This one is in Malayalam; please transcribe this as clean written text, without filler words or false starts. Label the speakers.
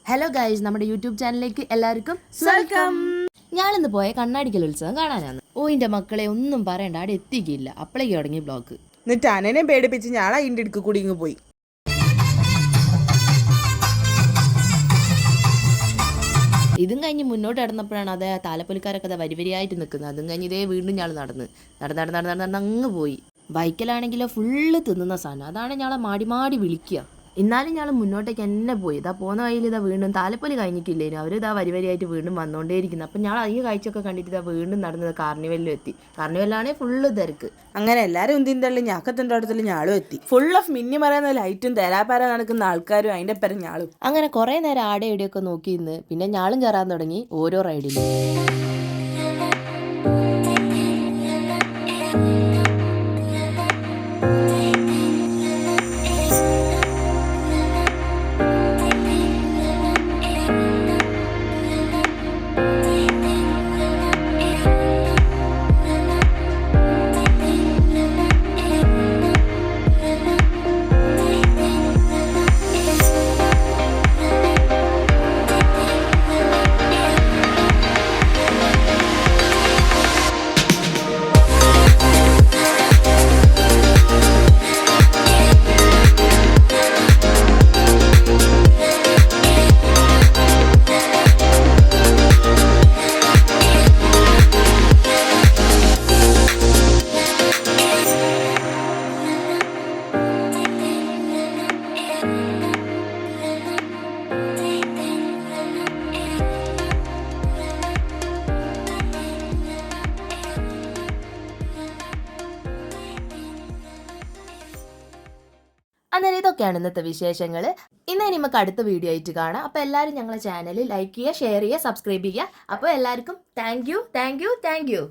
Speaker 1: ഹലോ ഗൈസ്, നമ്മുടെ യൂട്യൂബ് ചാനലിലേക്ക് എല്ലാവർക്കും വെൽക്കം. ഞാനിന്ന് പോയ കണ്ണാടിക്കൽ ഉത്സവം കാണാനാണ്. ഓയിന്റെ മക്കളെ ഒന്നും പറയണ്ട, അവിടെ എത്തിക്കില്ല. അപ്പളേക്ക് തുടങ്ങി ബ്ലോക്ക്.
Speaker 2: എന്നിട്ട് അനനെ പേടിപ്പിച്ച് ഞാൻ അതിൻ്റെ ഇടുക്ക് കൂടി ഇങ്ങ് പോയി.
Speaker 1: ഇതും കഴിഞ്ഞ് മുന്നോട്ട് നടന്നപ്പോഴാണ് അതേ താലപ്പൊലിക്കാരൊക്കെ അതാ വരിവരിയായിട്ട് നിൽക്കുന്നത്. അതും കഴിഞ്ഞ് ഇതേ വീണ്ടും ഞാൻ നടന്ന് അങ്ങ് പോയി. ബൈക്കിലാണെങ്കിലോ ഫുള്ള് തിന്നുന്ന സാധനം. അതാണ് ഞങ്ങളെ മാടി മാടി വിളിക്കുക. എന്നാലും ഞങ്ങൾ മുന്നോട്ടേക്ക് തന്നെ പോയി. ഇതാ പോകുന്ന വഴിയിൽ ഇതാ വീണ്ടും താലപ്പൊലി കഴിഞ്ഞിട്ടില്ലേനു. അവർ ഇതാ വരിവരിയായിട്ട് വീണ്ടും വന്നുകൊണ്ടേയിരിക്കുന്നു. അപ്പം ഞങ്ങൾ ഈ കാഴ്ചയൊക്കെ കണ്ടിട്ട് ഇതാ വീണ്ടും നടന്നത് കാർണിവലിലും എത്തി. കാർണിവലിലാണെങ്കിൽ ഫുള്ള് തിരക്ക്.
Speaker 2: അങ്ങനെ എല്ലാവരും ഉന്തിയും തള്ളി ഞാക്കത്തിൻ്റെ അടുത്തുള്ള ഞാളും എത്തി. ഫുൾ ഓഫ് മിന്നി പറയുന്ന ലൈറ്റും തരാപ്പാര നടക്കുന്ന ആൾക്കാരും അതിൻ്റെ പേരും ഞാളും.
Speaker 1: അങ്ങനെ കുറേ നേരം ആടെ ഇവിടെയൊക്കെ നോക്കി നിന്ന് പിന്നെ ഞാളും കയറാൻ തുടങ്ങി ഓരോ റൈഡിലും. അന്നേരം ഇതൊക്കെയാണ് ഇന്നത്തെ വിശേഷങ്ങൾ. ഇന്ന് നമുക്ക് അടുത്ത വീഡിയോ ആയിട്ട് കാണാം. അപ്പോൾ എല്ലാവരും ഞങ്ങളുടെ ചാനൽ ലൈക്ക് ചെയ്യുക, ഷെയർ ചെയ്യുക, സബ്സ്ക്രൈബ് ചെയ്യുക. അപ്പോൾ എല്ലാവർക്കും താങ്ക് യു.